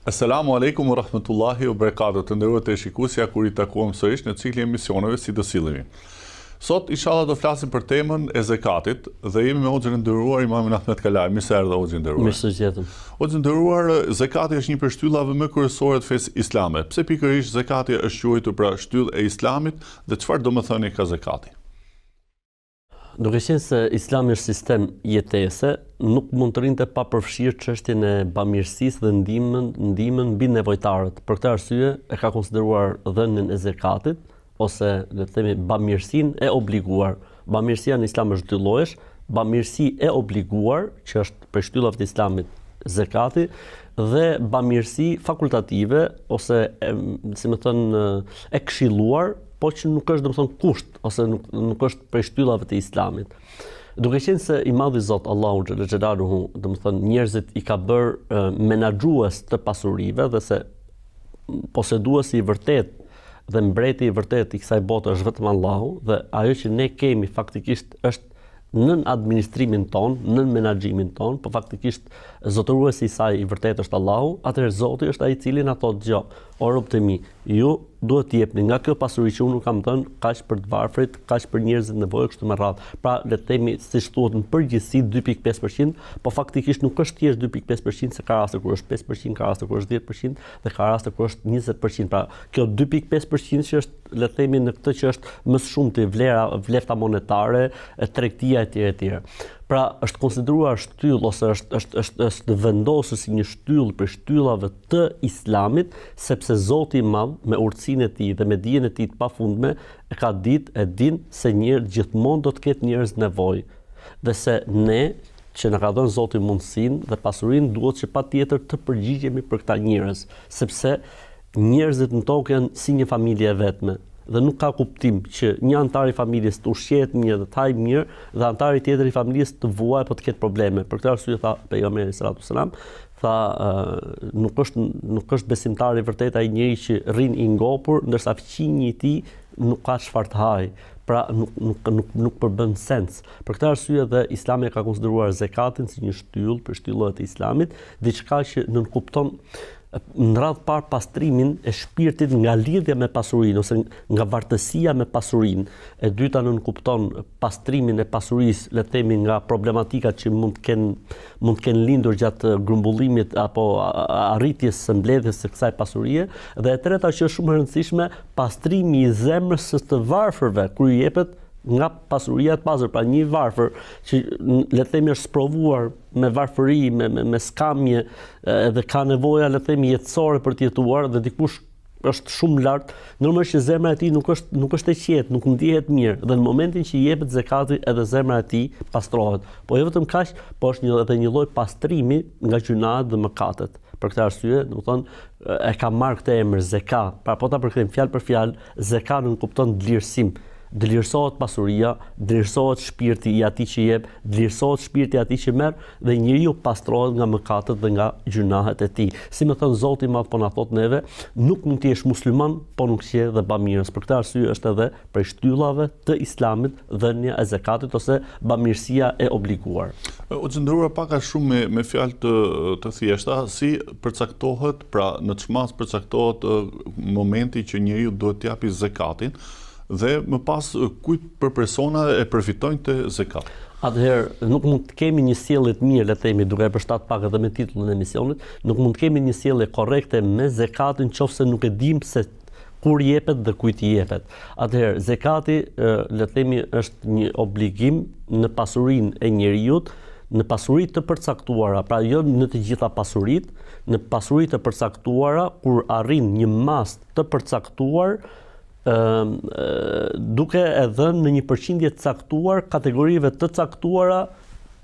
Assalamu alaikum wa rahmatullahi wa barakatuh. Të nderuar teleshikuesja, kur I takuam sërish në ciklin e emisioneve si do sillemi. Sot inshallah do flasim për temën e zakatit dhe jemi me hoxhën e nderuar Imamin Ahmed Kalaj. Mirë se erdhe hoxhë nderuar. Mirë se jetoh. Hoxhë nderuar, zakati është një prej shtyllave më kryesore të fesë islame. Pse pikërisht zakati është quajtur pra shtyllë e Islamit dhe çfarë domethënie ka zakati? Duke qenë se Islami është sistem jetese, nuk mund të rinte pa përfshirë çështjen e bamirësisë dhe ndihmën mbi nevojtarët. Për këtë arsye e ka konsideruar dhënien e zakatit ose le të themi bamirësinë e obliguar. Bamirësia në Islam është dy llojesh, bamirësi e obliguar, që është për shtyllat e Islamit zakati, dhe bamirësi fakultative ose si më thon e këshilluar, po që nuk është domethënë kusht ose nuk është prej shtyllave të Islamit. Duke qenë se I madhi Zot Allahu xhelaluhu, domethënë njerëzit I ka bërë menaxhues të pasurive dhe se poseduesi I vërtet dhe mbreti I vërtet I kësaj bote është vetëm Allahu dhe ajo që ne kemi faktikisht është nën administrimin ton, nën menaxhimin ton, po faktikisht zotëruesi I saj I vërtet është Allahu, atëherë Zoti është ai I cili na thotë gjë, o robët e mi, ju duhet të jepni nga kjo pasuri që unë kam dhënë, kaq për të varfrit, kaq për njerëzit në nevojë kështu me radhë. Pra le të themi siç thuhet në përgjithësi 2.5%, po faktikisht nuk është thjesht 2.5%, se ka raste kur është 5%, ka raste kur është 10% dhe ka raste kur është 20%. Pra kjo 2.5% që është le të themi në këtë që është më shumë të vlefta monetare, tregtia etj. Pra është konsideruar shtyllë ose është vendosur si një shtyllë për shtyllave të Islamit, sepse Zoti I Madh me urtësinë e Tij dhe me dijen e Tij të pafundme e din se gjithmonë do të ketë njerëz nevojë. Dhe se ne që na ka dhënë Zoti mundësinë dhe pasurinë duhet që patjetër të përgjigjemi për këta njerëz, sepse njerëzit në tokë janë si një familje e vetme. Dhe nuk ka kuptim që një antar I familjes të ushqehet mirë dhe të hajë mirë dhe antari tjetër I familjes të vuajë apo të ketë probleme. Për këtë arsye tha pejgamberi sallallahu alajhi wasallam, nuk është besimtar I vërtet ai njeriu që rrin I ngopur, ndërsa fëmijë I tij nuk ka çfarë të hajë. Pra nuk përbën sens. Për këtë arsye dhe Islami ka konsideruar zakatin si një shtyllë për shtyllat e Islamit, diçka që nënkupton në radhë parë pastrimin e shpirtit nga lidhja me pasurinë ose nga vartësia me pasurinë. E dyta nënkupton pastrimin e pasurisë, le të themi nga problematikat që mund të kenë lindur gjatë grumbullimit apo arritjes së mbledhjes së kësaj pasurie, dhe e treta që është shumë e rëndësishme, pastrimi I zemrës së të varfërve kur I jepet nga pasuria e pasur, pra një varfër që le të themi është sprovuar me varfëri, me skamje dhe ka nevoja le të themi jetësore për të jetuar dhe dikush është shumë lart, normalisht që zemra e tij nuk është e qetë, nuk ndihet mirë dhe në momentin që I jepet zakati edhe zemra e tij pastrohet. Po jo vetëm kaq, po është edhe një lloj pastrimi nga gjunahet dhe mëkatet. Për këtë arsye, domethënë e ka marrë këtë emër zaka. Pra po ta përkthejmë fjalë për fjalë, zaka nënkupton vlerësim. Dëlirësohet pasuria, dëlirësohet shpirti I atij që jep, dëlirësohet shpirti I atij që merr dhe njeriu pastrohet nga mëkatet dhe nga gjunahet e tij. Si më thon Zoti I Madh po na thot neve, nuk mund të jesh musliman po nuk je dhe bamirës. Për këtë arsye është edhe prej shtyllave të Islamit dhënia e zakatit ose bamirësia e obliguar. U nderuar pak a shumë me fjalë të thjeshta, si përcaktohet, pra në çmas përcaktohet momenti që njeriu duhet të japi zakatin dhe më pas kujt për persona e përfitojnë të zakat. Atëherë nuk mund të kemi një sjellje të mirë, le të themi, duke e përshtat pak edhe me titullin e emisionit, nuk mund të kemi një sjellje korrekte me zakatin nëse nuk e dim se kur jepet dhe kujt I jepet. Atëherë zakati le të themi është një obligim në pasurinë e njerëzit, në pasuri të përcaktuara, pra jo në të gjitha pasuritë, në pasuri të përcaktuara kur arrin një mas të përcaktuar duke e dhënë në një përqindje të caktuar kategorive të caktuara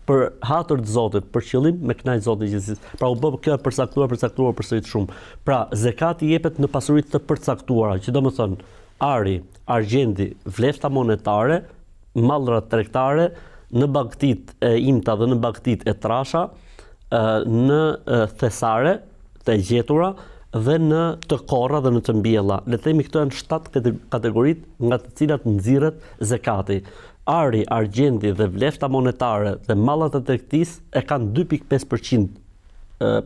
për hatër të Zotit, për qëllim me kënaqë Zotin gjithësisë. Pra u bë kjo përcaktuar përsërit shumë. Pra zakati jepet në pasuri të përcaktuara, që domethënë ari, argjendi, vlefta monetare, mallrat tregtare, në bagtit e imta dhe në bagtit e trasha, në thesare të gjetura dhe në të korra dhe në të mbjella. Le të themi këto janë 7 kategoritë nga të cilat nxirret zakati. Ari, argjendi dhe vlefta monetare dhe mallat e tregtisë e kanë 2.5%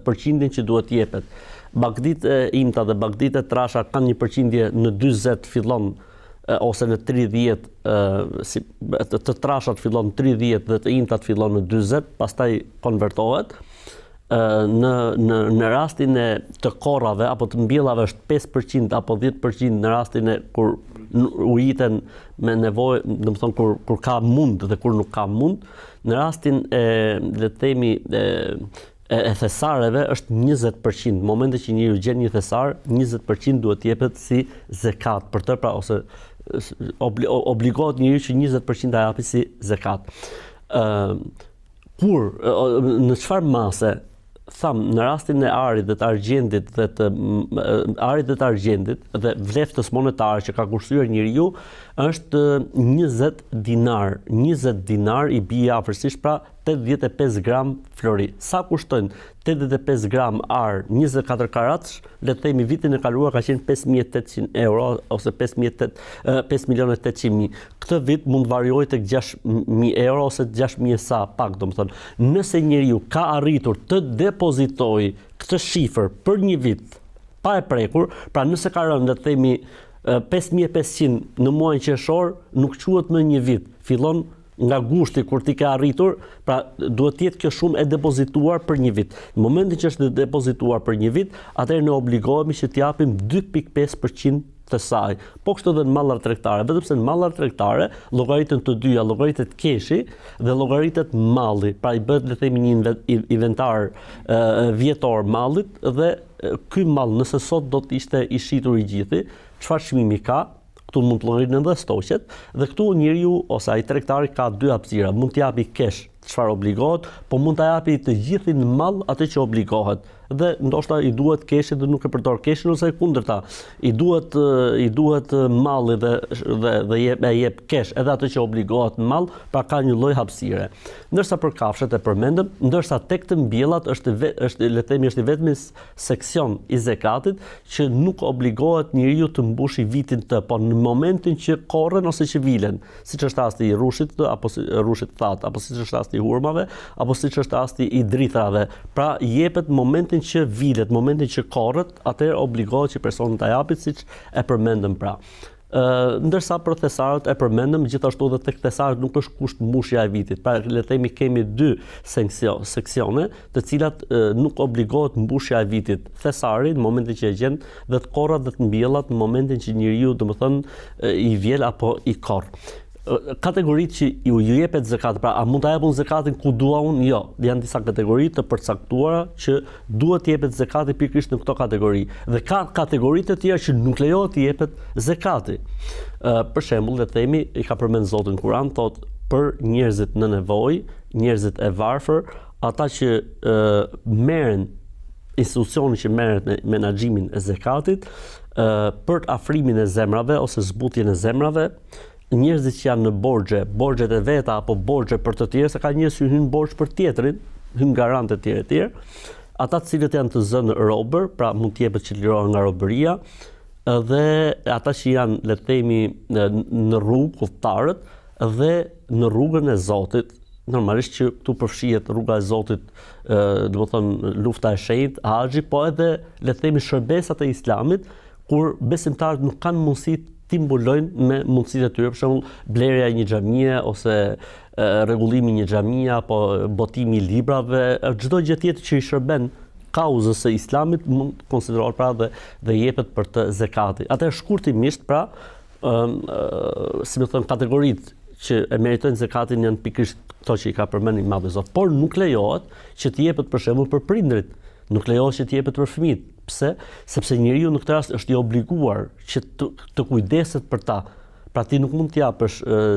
përqindjen që duhet jepet. bagdit e imta dhe bagdit e trasha kanë një përqindje në 40 fillon ose në 30, të trashat fillon në 30 dhe të imtat fillon në 40, pastaj konvertohet. Në rastin e të korrave apo të mbjellave është 5% apo 10% në rastin e kur ujiten me nevojë, domethënë kur ka mund dhe kur nuk ka mund. Në rastin e le të themi e thesareve është 20%. Në momentin që njeriu gjen një thesar, 20% duhet të jepet si zekat për të, pra ose obligohet njeriu që 20% ta japë si zekat. Kur në çfarë mase tham, në rastin e arit dhe të argjendit dhe vleftës monetare që ka kursyer njeriu është 20 dinar. 20 dinar i bie afërsisht pra 85 gram flori. Sa kushtojnë 85 gram ar 24 karatsh, le të themi vitin e kaluar ka qenë 5.800 euro ose 5.800.000. Këtë vit mund të variojë tek 6.000 euro ose 6.000 sa pak, domethënë. Nëse njeriu ka arritur të depozitojë këtë shifër për një vit pa e prekur, pra nëse ka rënë le të themi 5.500 në muajin qershor, nuk quhet më një vit. Fillon nga gushti kur ti ke arritur, pra duhet të jetë kjo shumë e depozituar për një vit. Në momentin që është depozituar për një vit, atëherë ne obligohemi që t'i japim 2.5% të saj. Po kështu edhe në mallat tregtare, vetëm se në mallat tregtare llogaritën të dyja, llogaritet keshi dhe llogaritet malli. Pra i bëhet le të themi një inventar vjetor mallit dhe ky mall nëse sot do të ishte i shitur i gjithi, çfarë çmimi ka? Këtu mund të llogaritën edhe stoqet dhe këtu njeriu ose ai tregtari ka dy hapësira, mund të japi kesh çfarë obligohet, po mund ta japi të gjithin në mall atë që obligohet. Dhe ndoshta i duhet keshi dhe nuk e përdor keshin ose kundërta. I duhet malli dhe jep kesh edhe atë që obligohet në mall, pra ka një lloj hapësire. Ndërsa për kafshët e përmendëm, ndërsa tek të mbjellat është le të themi është i vetmi seksion i zekatit që nuk obligohet njeriu të mbushi vitin të, po në momentin që korren ose që vilen, siç është rasti i rrushit apo rrushit thatë, apo siç është rasti i hurmave, apo siç është rasti i drithrave. Pra jepet momentin që vilet, momentin që korret, atëherë obligohet që personi ta japë siç e përmendëm pra. Ndërsa për thesarët e përmendëm, gjithashtu edhe tek thesarët nuk është kusht mbushja e vitit. Pra le të themi kemi dy seksione, të cilat nuk obligohet mbushja e vitit. Thesari në momentin që e gjen dhe të korrat dhe të mbjellat në momentin që njeriu domethënë i vjel apo i korr. Kategoritë që ju jepet zekat, pra a mund ta japun zekatin ku dua unë? Jo, janë disa kategori të përcaktuara që duhet të jepet zekati pikërisht në këto kategori. Dhe ka kategori të tjera që nuk lejohet të jepet zekati. Për shembull, le të themi, i ka përmend Zoti në Kur'an, thotë për njerëzit në nevojë, njerëzit e varfër, ata që merren institucioni që merret me menaxhimin e zekatit, për afrimin e zemrave ose zbutjen e zemrave, njerëzit që janë në borxhet e veta apo borxhe për të tjerë, se ka njerëz që hyn borxh për tjetrin, hyn garante të tjerë, ata të cilët janë të zënë robër, pra mund të jepet që lirohen nga robëria, dhe ata që janë le të themi në rrugë udhëtarët dhe në rrugën e Zotit. Normalisht që këtu përfshihet rruga e Zotit, domethënë lufta e shenjtë, haxhi, po edhe le të themi shërbesat e Islamit, kur besimtarët nuk kanë mundësi të mbulojnë me mundësitë e tyre, për shembull blerja e një xhamie ose rregullimi i një xhamie apo botimi i librave, çdo gjë tjetër që i shërben kauzës së Islamit mund të konsiderohet pra dhe jepet për të zekatit. Atëherë shkurtimisht pra, si më thon, kategoritë që e meritojnë zekatin janë pikërisht këto që i ka përmendur i Madhi Zot, por nuk lejohet që të jepet për shembull për prindrit. Nuk lejohet që të jepet për fëmijët. Pse? Sepse njeriu në këtë rast është i obliguar që të kujdeset për ta. Pra ti nuk mund të japësh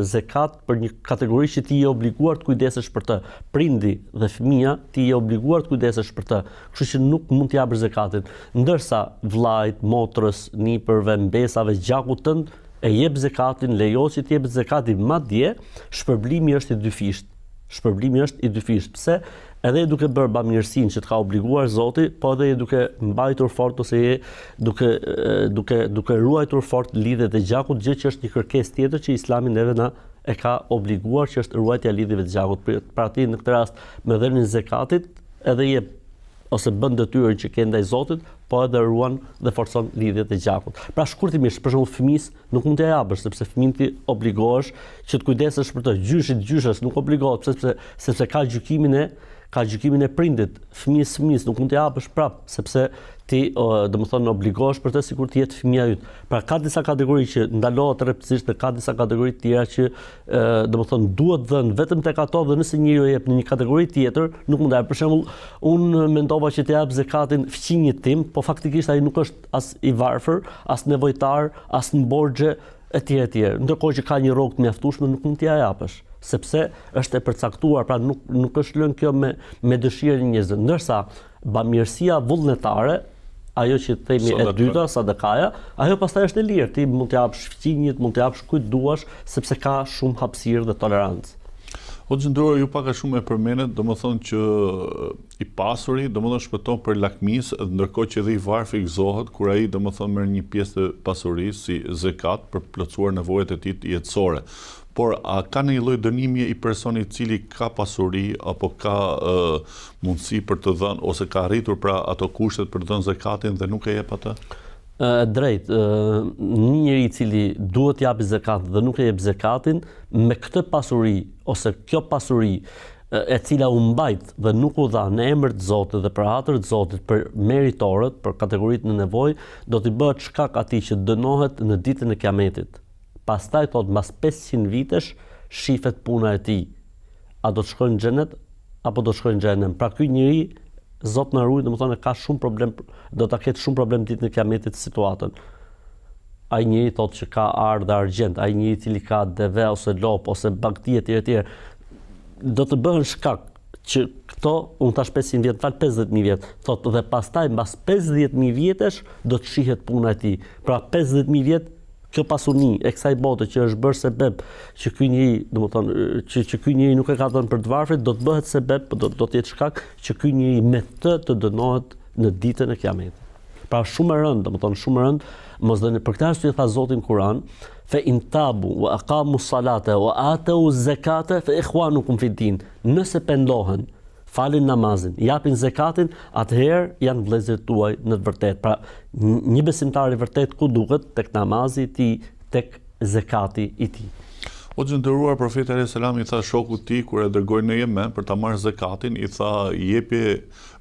zekat për një kategori që ti je obliguar të kujdesesh për të. Prindi dhe fëmia ti je obliguar të kujdesesh për të. Kështu që nuk mund të japësh zekatin. Ndërsa vllajt, motrës, nipërve, mbesave, gjakut tënd e jep zekatin, lejohet që të jep zekatin, madje shpërblimi është i dyfisht. Pse? Edhe duke bërë bamirësinë që të ka obliguar Zoti, po edhe duke mbajtur fort ose duke ruajtur fort lidhjet e gjakut, gjë që është një kërkesë tjetër që Islami neve na e ka obliguar, që është ruajtja e lidhjeve të gjakut. Pra ti në këtë rast me dhënien e zekatit edhe jep ose bën detyrën që ke ndaj Zotit, po edhe ruan dhe forcon lidhjet e gjakut. Pra shkurtimisht, për shembull fëmis nuk mund t'ia japësh sepse fëmin ti obligohesh që të kujdesesh për të. Gjyshes nuk obligohet sepse ka gjykimin e prindit. Fëmis nuk mund t'i japësh prap sepse ti domethënë obligohesh për të sikur të jetë fëmia yt. Pra ka disa kategori që ndalohet rreptësisht dhe ka disa kategori tjera që domethënë duhet dhënë vetëm tek ato dhe nëse njeriu jep në një kategori tjetër nuk mund ta jap. Për shembull, unë mendova që të jap zakatin fëmijët tim, po faktikisht ai nuk është as i varfër, as nevojtar, as në borxhe etj. Ndërkohë që ka një rrogë të mjaftueshme nuk mund t'ia japësh, sepse është e përcaktuar, pra nuk është lënë kjo me dëshirën e njerëzve. Ndërsa bamirësia vullnetare, ajo që themi e dyta, sadakaja, ajo pastaj është e lirë. Ti mund t'i japësh fëmijët, mund t'i japësh kujt duash, sepse ka shumë hapësirë dhe tolerancë. O gjendruar, ju pak a shumë e përmenet, domethënë që i pasuri domethënë shpëton për lakmisë, ndërkohë që edhe i varfri gëzohet kur ai domethënë merr një pjesë të pasurisë si zakat për plotësuar nevojat e tij jetësore. Por a ka një lloj dënimi i personit i cili ka pasuri apo ka mundësi për të dhënë ose ka arritur pra ato kushtet për të dhënë zakatin dhe nuk e jep atë? Drejt, një njeri i cili duhet japi zakat dhe nuk e jep zakatin, me këtë pasuri ose kjo pasuri e cila u mbajt dhe nuk u dha në emër të Zotit dhe për hatër të Zotit për meritorët, për kategoritë në nevojë, do t'i bëhet shkak atij që dënohet në ditën e Kiametit. Pastaj thot mbas 500 vitesh shifet puna e tij. A do të shkojnë në xhenet apo do të shkojnë në xhenem? Pra ky njeri, Zot na ruaj, domethënë ka shumë problem, do ta ketë shumë problem ditën e Kiametit situatën. Ai njeri thotë që ka ar dhe argjend, ai njeri i cili ka deve ose lop ose bagti etj, do të bëhen shkak që këto, unë tash 500 vjet, fal 50.000 vjet, thotë dhe pastaj mbas 50.000 vjetesh do të shihet puna e tij. Pra 50.000 vjet kjo pasuni e kësaj bote që është bërë sebeb që ky njeri, domethënë që ky njeri nuk e ka dhënë për të varfrit, do të bëhet sebeb, do të jetë shkak që ky njeri me të dënohet në ditën e Kiametit. Pra shumë e rëndë, domethënë shumë e rëndë, mosdhënie. Për këtë arsye tha Zoti në Kur'an, fa in tabu wa aqamu salata wa atu zakata fa ikhwanukum fi din. Nëse pendohen, falin namazin, japin zakatin, atëherë janë vëllezërit tuaj në të vërtetë. Pra, një besimtar i vërtet ku duhet tek namazi i tij, tek zakati i tij. O gjendëruar, profeti alayhis salam i tha shokut të tij kur e dërgoi në Yemen për ta marrë zakatin, i tha jepi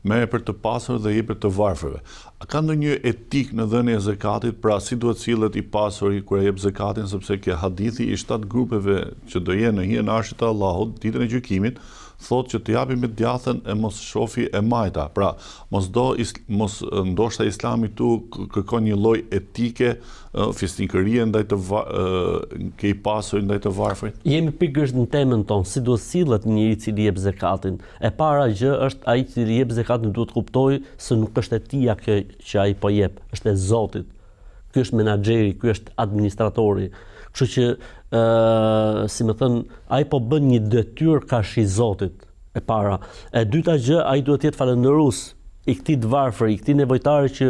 merr për të pasur dhe jepi të varfërve. A ka ndonjë etik në dhënien e zakatit, pra si duhet sillet i pasuri kur e jep zakatin, sepse kjo hadithi i 7 grupeve që do jenë në hijen e arshit të Allahut ditën e gjykimit, thotë që të japi me djathën e mos shofi e majta. Pra, ndoshta Islami tu kërkon një lloj etike, fisnikërie ndaj ke i pasur ndaj të varfrit. Jemi pikërisht në temën tonë, si duhet sillet njëri i cili jep zakatin. E para gjë është ai i cili jep zakatin duhet kuptojë se nuk është e tija kjo që ai po jep, është e Zotit. Ky është menaxheri, ky është administratori. Kështu që, si më thënë, ai po bën një detyrë karshi Zotit, e para. E dyta gjë, ai duhet të jetë falëndërues i këtij të varfër, i këtij nevojtari që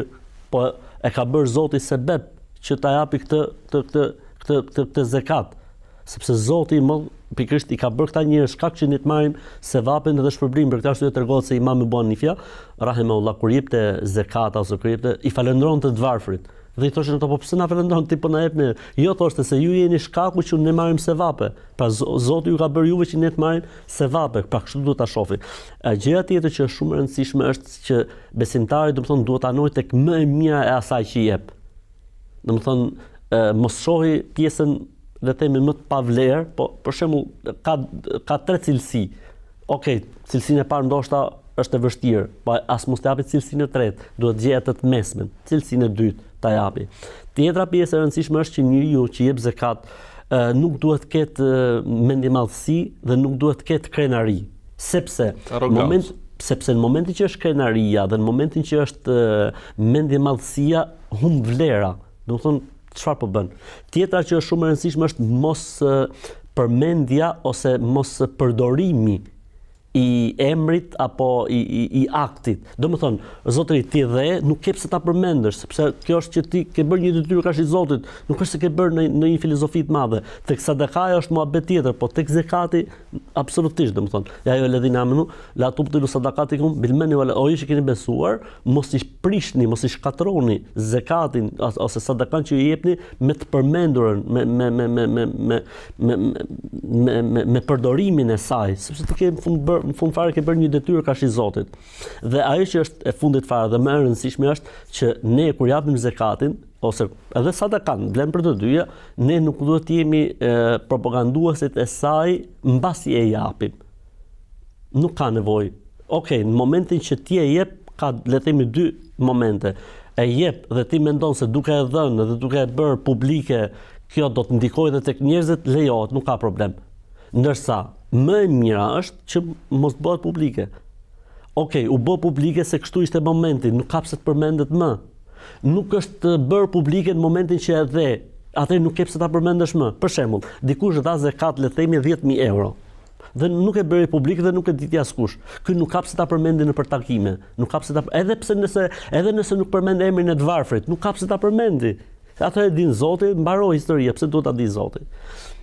po e ka bërë Zoti sebeb që ta japi këtë zakat. Sepse Zoti pikërisht i ka bërë këta njerëz shkak që ne të marrim sevapin dhe shpërblimin. Për këtë arsye tregon se Imam Ebu Hanifja, rahimahullah, kur jepte zakata ose kur jepte, i falëndronte të varfrit. Dhe i thoshin ato, po pse na falëndron ti po na jep ne? Jo, thoshte se ju jeni shkaku që ne marrim sevape. Pra Zoti ju ka bërë juve që ne të marrim sevape. Pra kështu duhet ta shohni. Gjëja tjetër që është shumë e rëndësishme është që besimtari domethënë duhet ta anojë tek më e mira e asaj që jep. Domethënë mos shohi pjesën le të themi më të pavlerë, po për shembull ka 3 cilësi. Okej, cilësinë e parë ndoshta është e vështirë, po as mos të japi cilësinë e tretë, duhet gjejë atë të mesmen, cilësinë e dytë ta japi. Tjetra pjesë e rëndësishme është që njeriu që jep zakat nuk duhet të ketë mendjemadhësi dhe nuk duhet të ketë krenari, sepse në momentin që është krenaria dhe në momentin që është mendjemadhësia humb vlera. Domethënë çfarë po bën? Tjetra që është shumë e rëndësishme është mos përmendja ose mos përdorimi i emrit apo i aktit. Domethënë, zotëri ti dhe nuk ke pse ta përmendesh, sepse kjo është që ti ke bërë një detyrë kaq i Zotit, nuk është se ke bërë në një filozofi të madhe. Tek sadakaja është muhabet tjetër, po tek zakati absolutisht, domethënë, ja ajo ledhina amenu, la tubtilu sadaqatikum bil manni wal o që keni besuar, mos i prishni, mos i shkatroni zakatin ose sadakan që ju jepni me të përmendurën, me përdorimin e saj, sepse ti ke në fund fare ke bërë një detyrë kash i Zotit. Dhe ajo që është e fundit fare dhe më e rëndësishme është që ne kur japim zakatin ose edhe sadakan, vlen për të dyja, ne nuk duhet të jemi propaganduesit e saj mbasi e japim. Nuk ka nevojë. Okej, në momentin që ti e jep, ka le të themi dy momente. E jep dhe ti mendon se duke e dhënë dhe duke e bërë publike, kjo do të ndikojë edhe tek njerëzit, lejohet, nuk ka problem. Ndërsa më e mira është që mos bëhet publike. Okej, u bë publike se kështu ishte momenti, nuk ka pse të përmendet më. Nuk është bërë publike në momentin që e dhe, atë nuk ke pse ta përmendesh më. Për shembull, dikush dha zakat le të themi 10.000 euro. Dhe nuk e bëri publik dhe nuk e diti askush. Ky nuk ka pse ta përmendi në për takime. Nuk ka pse ta edhe nëse nuk përmend emrin e të varfrit, nuk ka pse ta përmendi. Atë e din Zoti, mbaroi historia, pse duhet ta di Zoti?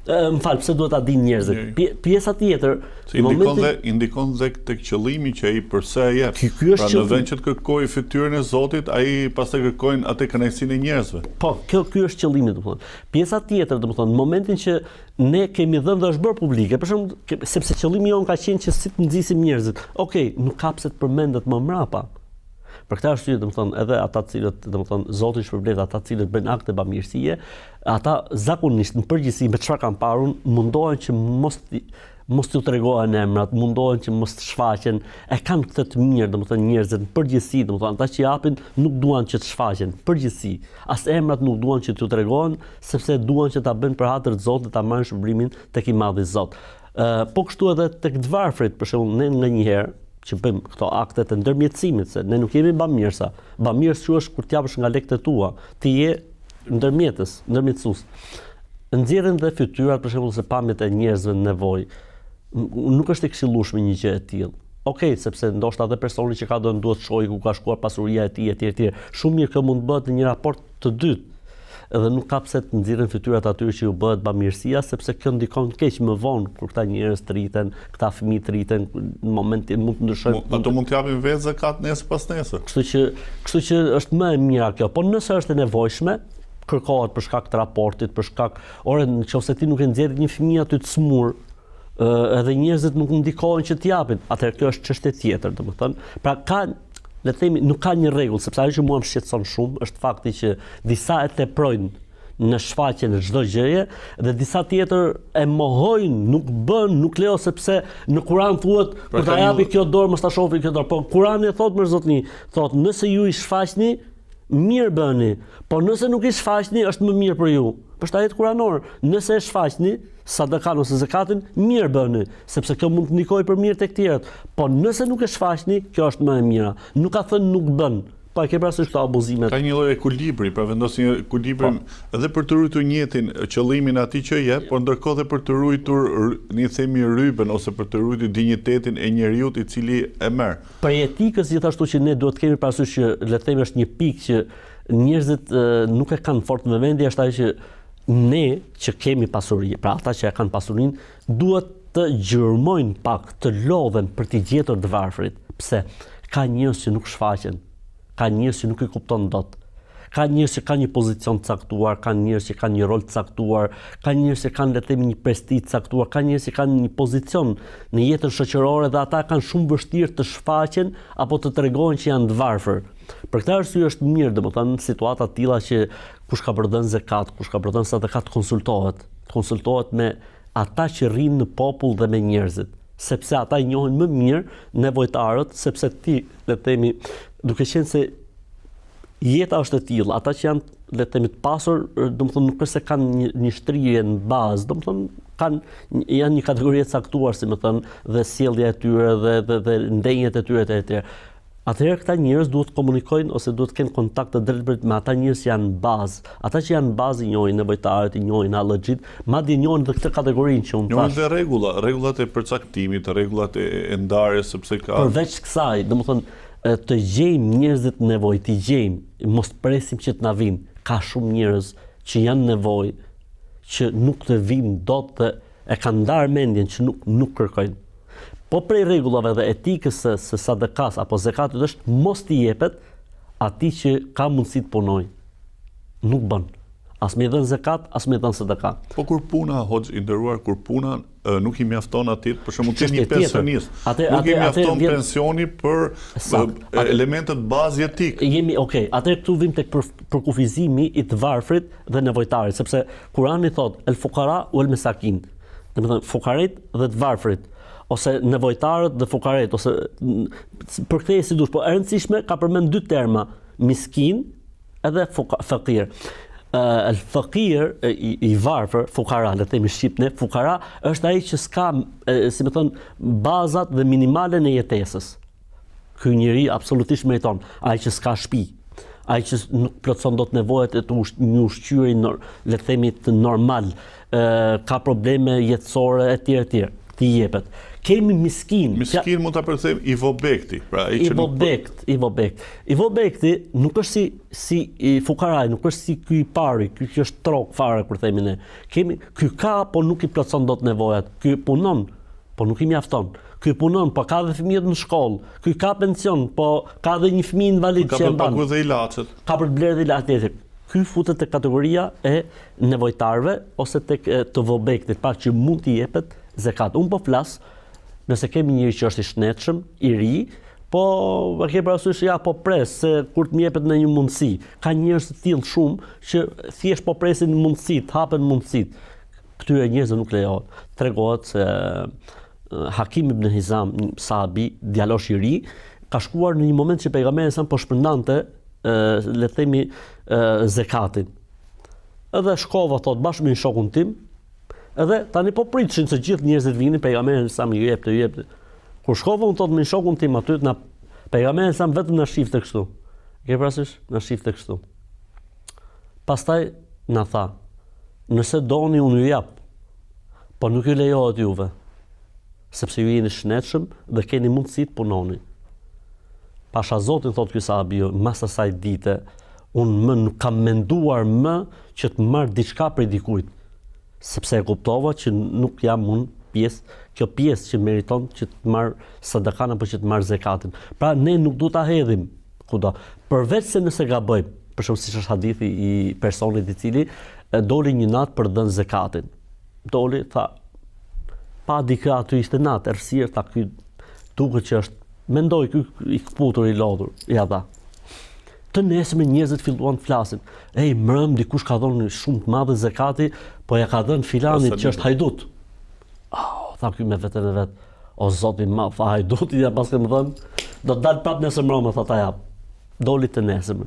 Pse duhet ta dinë njerëzit? Pjesa tjetër, indikon dhe tek qëllimi që ai përse e jep. Pra në vend që të kërkojë fytyrën e Zotit, ai pastaj kërkojnë atë kënaqësinë e njerëzve. Po, ky është qëllimi, domethënë. Pjesa tjetër, domethënë, në momentin që ne kemi dhënë dhe është bërë publike, për shembull, sepse qëllimi jon ka qenë që si të nxisim njerëzit. Okej, nuk ka pse të përmendet më mbrapa. Për këtë arsye, domethënë, edhe ata të cilët, domethënë, Zoti shpërblet ata të cilët bëjnë akte bamirësie, ata zakonisht në përgjithësi me çfarë kanë parun, mundohen që mos t'u tregohen emrat, mundohen që mos të shfaqen, e kanë këtë të mirë, domethënë njerëzit në përgjithësi, domethënë ata që japin nuk duan që të shfaqen, përgjithësi. As emrat nuk duan që t'u tregohen, sepse duan që ta bëjnë për hatër të Zotit, ta marrin shpërblimin tek i madhi Zot. Po kështu edhe tek të varfrit, për shembull, ne nganjëherë që bëjmë këto akte të ndërmjetësimit, se ne nuk jemi bamirësa. Bamirës quhesh kur t'japësh nga lekët e tua, ti je ndërmjetësues. Nxjerrin dhe fytyrat, për shembull, se pamjet e njerëzve në nevojë. Nuk është e këshillueshme një gjë e tillë. Okej, sepse ndoshta edhe personi që ka duhet të shohë ku ka shkuar pasuria e tij etj. Shumë mirë kjo mund të bëhet në një raport të dytë. Edhe nuk ka pse të nxirren fytyrat atyre që ju bëhet bamirësia, sepse kjo ndikon keq më vonë kur këta njerëz triten, këta fëmijë triten, në momentin mund të ndryshojnë. Ato mund të japin vetë zakat nesër pas nesër. Kështu që është më e mira kjo. Po nëse është e nevojshme, kërkohet për shkak të raportit, për shkak, nëse ti nuk e nxjerr një fëmijë aty të smur, edhe njerëzit nuk ndikohen që t'japin. Atëherë kjo është çështje tjetër, domethënë. Pra le të themi, nuk ka një rregull, sepse ajo që mua më shqetëson shumë është fakti që disa e teprojnë në shfaqjen e çdo gjëje dhe disa tjetër e mohojnë, nuk bën, nuk lejo sepse në Kur'an thuhet kur ta japi kjo dorë mos ta shohni kjo dorë. Po Kur'ani thotë më zotni, thotë nëse ju i shfaqni, mirë bëni, po nëse nuk i shfaqni është më mirë për ju. Është ajet kuranor, nëse e shfaqni sadakan ose zakatin, mirë bëni, sepse kjo mund të ndikojë për mirë tek tjerët. Po nëse nuk e shfaqni, kjo është më e mira. Nuk ka thënë nuk bën. Pa e ke parasysh këto abuzimet. Ka një lloj ekuilibri, pra vendos një ekuilibrim edhe për të ruajtur njëtin qëllimin atij që jep, por ndërkohë edhe për të ruajtur, ne themi rrypën ose për të ruajtur dinjitetin e njeriu i cili e merr. Për etikës gjithashtu që ne duhet të kemi parasysh që le të themi është një pikë që njerëzit nuk e kanë fort në vendi, është ajo që ne që kemi pasuri, pra ata që e kanë pasurinë, duhet të gjërmojnë pak, të lodhen për t'i gjetur të varfrit. Pse? Ka njerëz që nuk shfaqen. Ka njerëz që nuk i kupton dot. Ka njerëz që kanë një pozicion të caktuar, ka njerëz që kanë një rol të caktuar, ka njerëz që kanë le të themi një prestigj të caktuar, ka njerëz që kanë një pozicion në jetën shoqërore dhe ata kanë shumë vështirë të shfaqen apo të tregojnë që janë të varfër. Për këtë arsye është mirë, domethënë në situata të tilla që kush ka për dhënë zakat, kush ka për dhënë sadakat konsultohet me ata që rrinë në popull dhe me njerëzit, sepse ata i njohin më mirë nevojtarët, sepse ti le të themi duke qenë se jeta është e tillë, ata që janë le të themi të pasur, domethënë nuk është se kanë një shtrirje në bazë, domethënë janë një kategori e caktuar, si më thënë, dhe sjellja e tyre dhe ndenjet e tyre të tjera. Atëherë këta njerëz duhet të komunikojnë ose duhet të kenë kontakt të drejtë me ata njerëz që janë bazë. Ata që janë bazë i njohin nevojtarët, i njohin allëxhit, madje njohin edhe këtë kategorinë që unë thash. Njohin dhe rregullat e përcaktimit, rregullat e ndarjes sepse ka. Përveç kësaj, domethënë të gjejmë njerëzit në nevojë, të gjejmë, mos presim që të na vinë. Ka shumë njerëz që janë në nevojë, që nuk të vinë dot e kanë ndarë mendjen që nuk kërkojnë. Po prej rregullave dhe etikës së sadakas apo zakatit është mos t'i jepet atij që ka mundësi të punojë. Nuk bën. As me dhënë zakat, as me dhënë sadaka. Po kur puna, hoxh i nderuar, kur puna nuk i mjafton atit, për shembull ti një pensionist, nuk i mjafton pensioni për elementet bazë jetik. Atëherë këtu vim tek përkufizimi i të varfrit dhe nevojtarit, sepse Kurani thot el fuqara wal masakin. Domethënë fukaret dhe të varfrit, ose nevojtarët dhe fukaret, ose përkthej si dush, po e rëndësishme ka përmend dy terma, miskin edhe fakir. El fakir i varfër, fukara, le të themi shqipne, fukara është ai që s'ka, si më thon, bazat dhe minimale në jetesës. Ky njeri absolutisht meriton, ai që s'ka shtëpi, ai që nuk plotson dot nevojat e një ushqyeri, le të themi të normal, ka probleme jetësore etj. Ti jepet. Kemi miskin. Miskin mund ta përkthejmë i vobekti, pra ai që I vobekti nuk është si i fukaraj, nuk është si ky i pari, ky që është trok fare kur themi ne. Ky ka po nuk i plotson dot nevojat. Ky punon, po nuk i mjafton. Ky punon, po ka dhe fëmijët në shkollë. Ky ka pension, po ka dhe një fëmijë invalid që e mban. Ka për dhe ilaçet. Ka për blerë dhe ilaçet. Ky futet te kategoria e nevojtarëve ose tek të vobektit, pa që mund t'i jepet zakat. Unë po flas nëse kemi njëri që është i shnetshëm, i ri, po e ke parasysh po pres se kur të më jepet në një mundësi. Ka njerëz të tillë shumë që thjesht po presin mundësitë, hapen mundësitë. Këtyre njerëzve nuk lejohet. Tregohet se Hakim ibn Hizam, sahabi, djalosh i ri, ka shkuar në një moment që pejgamberi sa po shpërndante le të themi zakatin. Edhe shkova thot bashkë me një shokun tim, edhe tani po pritëshin se gjithë njerëzit vinin, pejgamberi sa më ju jep. Kur shkova unë thot me një shokun tim aty, pejgamberi sa vetëm na shifte kështu. Ke parasysh? Na shifte kështu. Pastaj na tha, nëse doni unë ju jap, po nuk ju lejohet juve, sepse ju jeni shnetshëm dhe keni mundësi të punoni. Pasha Zotin, thot ky sahabi, mas asaj dite, unë nuk kam menduar më që të marr diçka prej dikujt, sepse e kuptova që nuk jam unë kjo pjesë që meriton që të marr sadakan apo që të marr zakatin. Pra ne nuk duhet ta hedhim kudo. Përveç se nëse gabojmë, për shembull siç është hadithi i personit i cili doli një natë për dhënë zakatin. Doli, tha, pa dikë aty ishte natë, errësirë, tha ky duket që është, mendoj ky i kputur i lodhur, ja dha. Të nesër njerëzit filluan të flasin. Ej, mbrëm dikush ka dhënë shumë të madhe zakati, po ja ka dhënë filanit që është hajdut. Tha ky me veten e vet. O Zoti i madh, tha hajduti ja pas ke më dhënë, do të dal prapë nesër mbrëm, tha ta jap. Doli të nesër.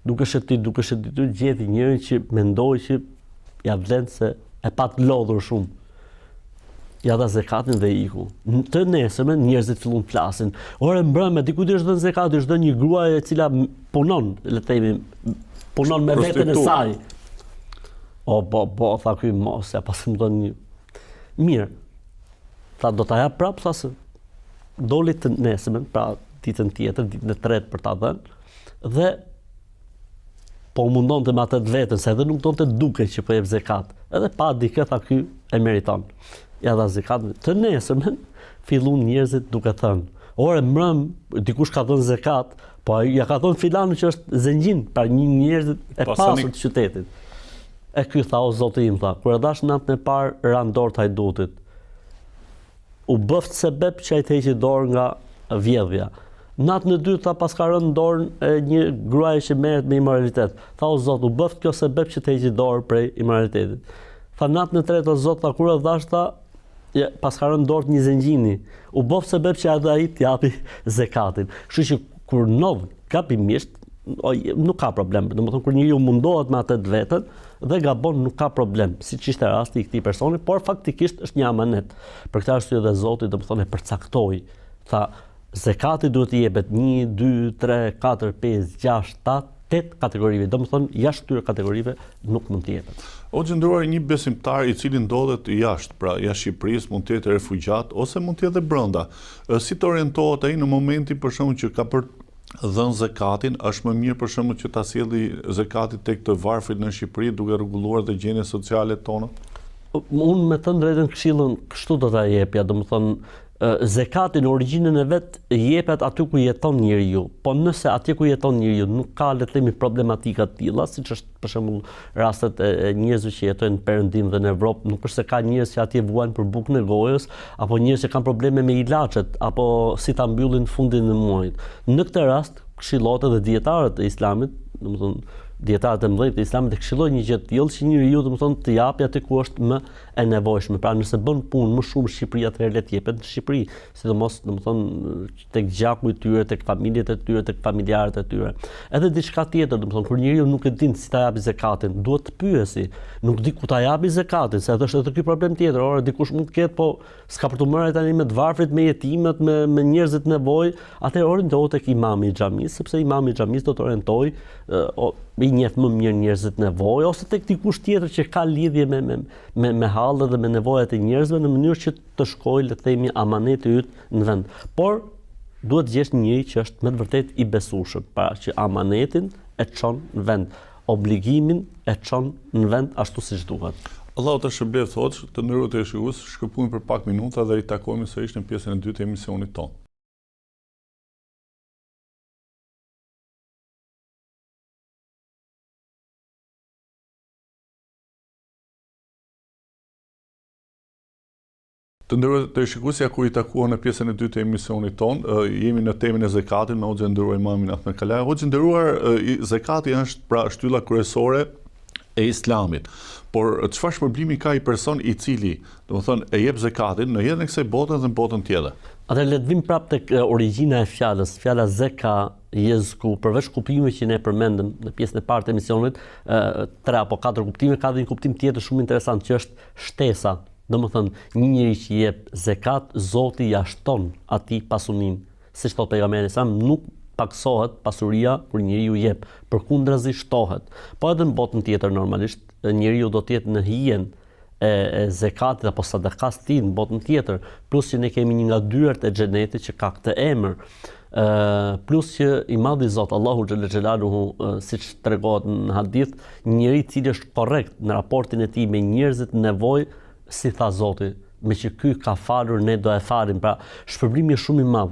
Duke shëtitur gjeti njërin që mendoi që ja vlen se e pa të lodhur shumë. Ja dha zakatin dhe iku. Të nesërme njerëzit fillon të flasin. Ore mbrëmë, dikujt është dhënë zakati, është dhënë një gruaje e cila punon, le të themi, punon me veten e saj. Po, tha ky mos, ja pas më dhënë një. Mirë. Tha do ta jap prapë, tha se doli të nesërme, pra ditën tjetër, ditën e tretë për ta dhënë, dhe po mundonte me atë vetën, se edhe nuk donte duke që po jep zakat. Edhe pa dikë, tha ky e meriton. Ja dha zakatin. Të nesërmen fillun njerëzit duke thënë, ore mbrëm, dikush ka dhënë zakat, po ja ka thënë filani që është zengjin, pra një njerëzit e pasur të qytetit. E ky tha, o Zoti im, tha, kur e dash natën e parë ran dorë të hajdutit, u bëft sebeb që ai të heqi dorë nga vjedhja. Natën e dytë, tha, pas ka rënë dorën e një gruaje që merret me imoralitet. Tha, o Zot, u bëft kjo sebeb që të heqi dorë prej imoralitetit. Tha, natën e tretë, o Zot, tha, kur e dash, tha, pas ka rënë dorë një zengjini, u bëf sebeb që edhe ai t'japi zakatin. Kështu që kur ndodh gabimisht, nuk ka problem. Domethënë kur njeriu mundohet me atë vetën dhe gabon, nuk ka problem, siç ishte rasti i këtij personi, por faktikisht është një amanet. Për këtë arsye dhe Zoti domethënë e përcaktoi. Tha, zakati duhet të jepet 1, 2, 3, 4, 5, 6, 7, 8 kategorive. Domethënë jashtë këtyre kategorive nuk mund të jepet. O gjendruar një besimtar i cili ndodhet jashtë, pra jashtë Shqipërisë, mund të jetë refugjat ose mund të jetë brenda. Si të orientohet ai në momentin për shembull që ka për dhënë zakatin, është më mirë për shembull që ta sjelli zakatin tek të varfrit në Shqipëri duke rregulluar dhe gjendjen sociale tonë? Unë me të drejtën këshillën kështu do ta jepja, domethënë zekati në origjinën e vet jepet aty ku jeton njeriu. Po nëse atje ku jeton njeriu nuk ka le të themi problematika të tilla, siç është për shembull rastet e njerëzve që jetojnë në Perëndim dhe në Evropë, nuk është se ka njerëz që atje vuajnë për bukën e gojës, apo njerëz që kanë probleme me ilaçet, apo si ta mbyllin fundin e muajit. Në këtë rast këshillohet edhe dietarët e Islamit, domethënë dietarët e mëdhenj të Islamit e këshillojnë një gjë të tillë që njeriu domethënë të japi atë ku është më e nevojshme. Pra nëse bën punë më shumë në Shqipëri, atëherë le të jepet në Shqipëri, sidomos domethënë tek gjaku i tyre, tek familjet e tyre, tek familjarët e tyre. Edhe diçka tjetër, domethënë kur njeriu nuk e din si ta japi zakatin, duhet të pyesi, nuk di ku ta japi zakatin, se atë është edhe ky problem tjetër. Ora dikush mund të ketë, po s'ka për të marrë tani me të varfrit, me jetimet, me njerëzit nevojë, atëherë orientohet tek imami i xhamisë, sepse imami i xhamisë do të orientojë i njeh më mirë njerëzit nevojë, ose tek dikush tjetër që ka lidhje me hallet dhe me nevojat e njerëzve në mënyrë që të shkojë le të themi amaneti yt në vend. Por duhet të gjesh njëri që është me të vërtetë i besueshëm, para që amanetin e çon në vend, obligimin e çon në vend ashtu siç duhet. Allahu të shërblet thotë, të nderuar televizionistë, shkëpujmë për pak minuta dhe i takojmë sërish në pjesën e dytë të emisionit tonë. Të nderuar televizionistë, kur i takuan në pjesën e dytë të emisionit ton, jemi në temën e zakatit me Hoxhën e nderuar Imamin Ahmed Kalaj. Hoxhë nderuar, zakati është pra shtylla kryesore e Islamit. Por çfarë shpërblimi ka i person i cili, domethënë, e jep zakatin në jetën e kësaj bote dhe në botën tjetër? Atëherë le të vim prapë tek origjina e fjalës. Fjala zeka, jezku, përveç kuptimit që ne përmendëm në pjesën e parë të emisionit, 3 apo 4 kuptime, ka dhe një kuptim tjetër shumë interesant që është shtesa. Domethënë, një njeri që jep zekat, Zoti ja shton atij pasurinë. Siç thotë pejgamberi sa nuk paksohet pasuria kur njeriu jep, përkundrazi shtohet. Po edhe në botën tjetër normalisht njeriu do të jetë në hijen e zekatit apo sadakas të tij në botën tjetër, plus që ne kemi një nga dyert e xhenetit që ka këtë emër. Plus që i madhi Zot Allahu xhalla xhelaluhu, siç tregohet në hadith, njëri i cili është korrekt në raportin e tij me njerëzit në nevojë, si tha Zoti, me që ky ka falur, ne do e falim. Pra, shpërblimi është shumë i madh,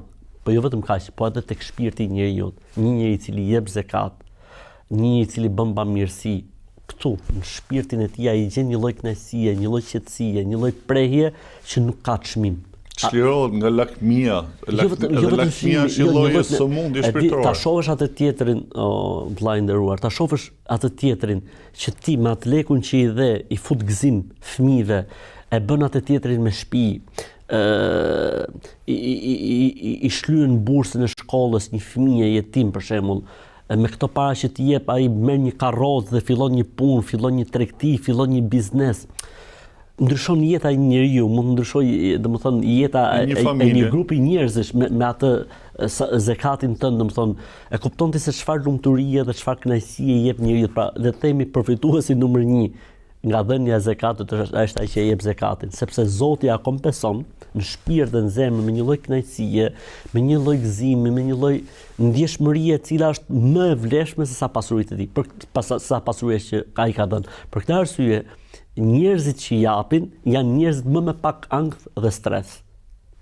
po jo vetëm kaq, po edhe tek shpirti i njeriu. Një njeri i cili jep zakat, një njeri i cili bën bamirësi, këtu në shpirtin e tij ai gjen një lloj kënaqësie, një lloj qetësie, një lloj prehje që nuk ka çmim. Çlirohet nga lakmia. Lakmia është një lloj sëmundje shpirtërore. Ta shohësh atë tjetrin, vllai i nderuar, ta shohësh atë tjetrin që ti me atë lekun që i dhe i fut gëzim fëmijëve, e bën atë tjetrin me shtëpi, i shlyen bursën e shkollës një fëmijë jetim për shembull, me këto para që ti jep ai merr një karrocë dhe fillon një punë, fillon një tregti, fillon një biznes. Ndryshon jeta e njeriu, mund ndryshojë, domethënë jeta e një grupi njerëzish me atë zakatin tënd, domethënë e kupton ti se çfarë lumturie dhe çfarë kënaqësie jep njeriu. Pra, le të themi përfituesi numër 1 nga dhënia e zakatit është ai që jep zakatin, sepse Zoti ja kompenson në shpirt dhe në zemër me një lloj kënaqësie, me një lloj gëzimi, me një lloj ndjeshmërie e cila është më e vlefshme se sa pasuritë e tij, sa pasuria që ai ka dhënë. Për këtë arsye, njerëzit që japin janë njerëzit më me pak ankth dhe stres.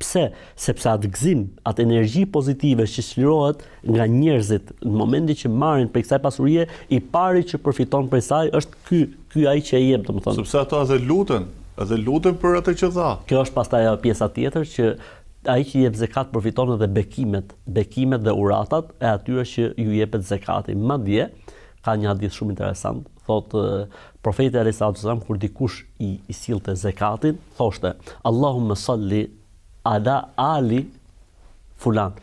Pse? Sepse atë gëzim, atë energji pozitive që çlirohet nga njerëzit në momentin që marrin prej kësaj pasurie, i pari që përfiton prej saj është ky ai që e jep, domethënë. Sepse ato edhe luten për atë që dha. Kjo është pastaj ajo pjesa tjetër që ai që jep zakat përfiton edhe bekimet dhe uratat e atyre që ju jepet zakati. Madje ka një hadith shumë interesant, thotë profeti alayhis salam, kur dikush i sillte zakatin, thoshte: Allahumma salli ala ali fulan.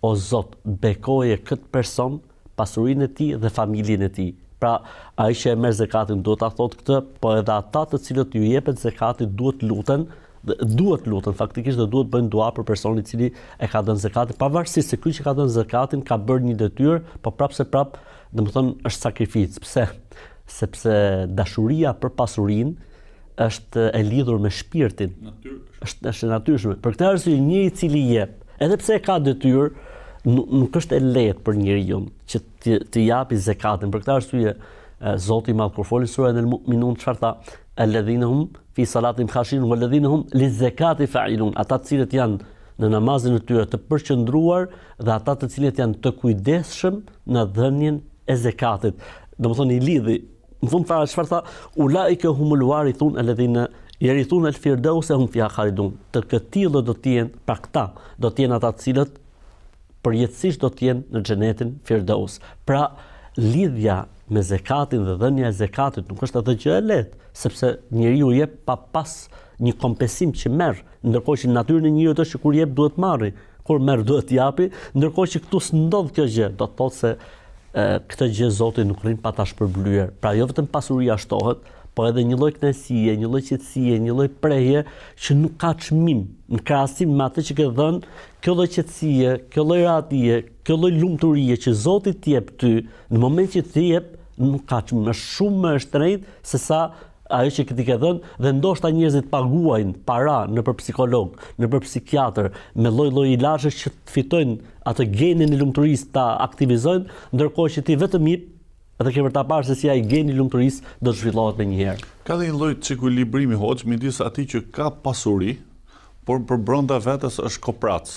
O Zot, bekoje këtë person, pasurinë e tij dhe familjen e tij. Pra, ai që e merr zakatin duhet ta thotë këtë, po edhe ata të cilët ju jepet zakati duhet luten, faktikisht dhe duhet bëjnë dua për personin i cili e ka dhënë zakatin, pavarësisht se ky që ka dhënë zakatin ka bërë një detyrë, po prapë domethënë është sakrificë. Pse? Sepse dashuria për pasurinë është e lidhur me shpirtin. Është e natyrshme. Për këtë arsye njëri i cili jep, edhe pse ka detyrë, nuk është e lehtë për njeriu që të japi zakatin. Për këtë arsye Zoti i Madh kur foli surën El-Mu'minun çfarë tha? Alladhina hum fi salatim khashin walladhina hum lizakati fa'ilun. Ata të cilët janë në namazin e tyre të përqendruar dhe ata të cilët janë të kujdesshëm në dhënien e zakatit. Domethënë i lidhi. Në fund fare çfarë tha? Ulaika humul warithun alladhina yarithun al-firdausa hum fiha khalidun. Të këtillë do të jenë, pra këta do të jenë ata të cilët përjetësisht do të jenë në xhenetin Firdaus. Pra lidhja me zakatin dhe dhënia e zakatit nuk është edhe gjë e lehtë, sepse njeriu jep pa pas një kompensim që merr, ndërkohë që natyrën e njeriut është që kur jep duhet marrë, kur merr duhet japi, ndërkohë që këtu s'ndodh kjo gjë, do të thotë se këtë gjë Zoti nuk rrin pa ta shpërblyer. Pra jo vetëm pasuria shtohet, po edhe një lloj kënaqësie, një lloj qetësie, një lloj preje që nuk ka çmim në krahasim me atë që ke dhënë, kjo lloj qetësie, kjo lloj rahatësie, kjo lloj lumturie që Zoti t'i jep ty, në moment që t'i jep, nuk ka çmim, është shumë më e shtrenjtë se sa ajo që ti ke dhënë dhe ndoshta njerëzit paguajnë para nëpër psikolog, nëpër psikiatër, me lloj-lloj ilazhe që të fitojnë atë genin e lumturisë ta aktivizojnë, ndërkohë që ti vetëm jep edhe ke për ta parë se si ai geni i lumturisë do të zhvillohet menjëherë. Ka dhe një lloj çekuilibrimi hoxh midis atij që ka pasuri, por për brenda vetes është koprac.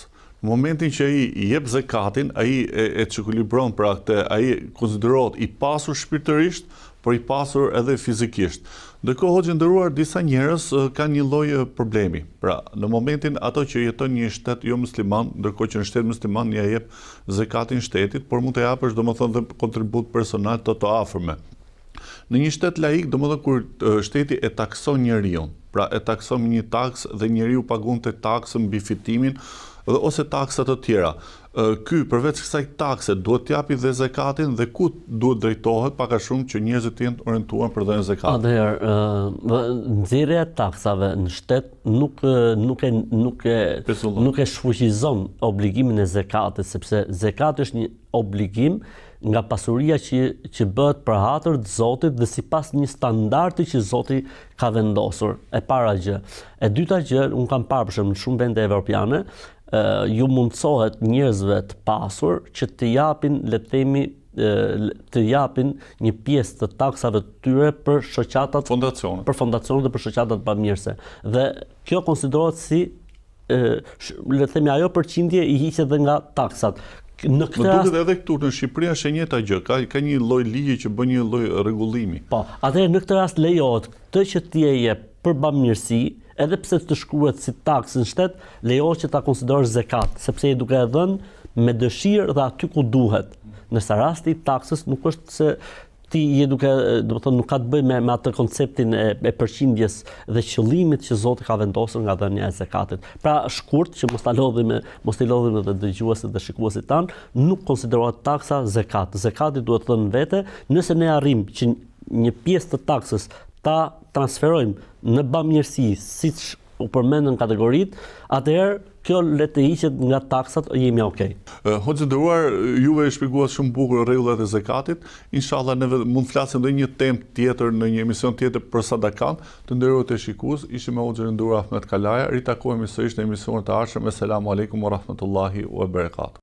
Në momentin që ai jep zakatin, ai e çekuilibron pra këtë, ai konsiderohet i pasur shpirtërisht, por i pasur edhe fizikisht. Ndërkohë hoxhë nderuar, disa njerëz kanë një lloj problemi. Pra, në momentin ato që jeton një shtet jo musliman, ndërkohë që në shtet musliman ja jep zakatin shtetit, por mund të japësh domethënë dhe kontribut personal të afërme. Në një shtet laik, domethënë kur shteti e takson njeriu, pra e takson me një taks dhe njeriu pagonte taksën mbi fitimin dhe ose taksa të tjera. Ky përveç kësaj takse duhet t'japi dhe zakatin dhe ku duhet drejtohet pak a shumë që njerëzit të jenë orientuar për dhënien e zakatit. Atëherë, nxjerrja e taksave në shtet nuk e shfuqizon obligimin e zakatit, sepse zakati është një obligim nga pasuria që bëhet për hatër të Zotit dhe sipas një standardi që Zoti ka vendosur. E para gjë. E dyta gjë, unë kam parë për shembull në shumë vende evropiane, ju mundsohet njerëzve të pasur që të japin, le të themi, të japin një pjesë të taksave të tyre për shoqatat, për fondacionet dhe për shoqatat bamirëse. Dhe kjo konsiderohet si, le të themi, ajo përqindje i hiqet dhe nga taksat. Në duket edhe këtu në Shqipëri është e njëjta gjë, ka një lloj ligji që bën një lloj rregullimi. Po, atëherë në këtë rast lejohet këtë që ti e jep për bamirësi, edhe pse të shkruhet si taksë në shtet, lejohet që ta konsiderosh zakat, sepse je duke e dhënë me dëshirë dhe aty ku duhet. Nëse rasti i taksës nuk është se ti je duke, domethënë nuk ka të bëjë me atë konceptin e përqindjes dhe qëllimit që Zoti ka vendosur nga dhënia e zakatit. Pra shkurt që mos i lodhim edhe dëgjuesit dhe shikuesit tan, nuk konsiderohet taksa zakat. Zakati duhet të dhënë vete, nëse ne arrim që një pjesë të taksës ta transferojmë në bamirësi, siç u përmendën kategoritë, atëherë kjo le të hiqet nga taksat, jemi okay. Hoxhë nderuar, juve e shpjeguat shumë bukur rregullat e zakatit. Inshallah ne mund të flasim edhe një temë tjetër në një emision tjetër për sadakan. Të nderuar të shikues, ishim me hoxhën e nderuar Ahmet Kalaja. Ritakohemi sërish në emisionet e ardhshme. Selamun alejkum wa rahmatullahi wa barakatuh.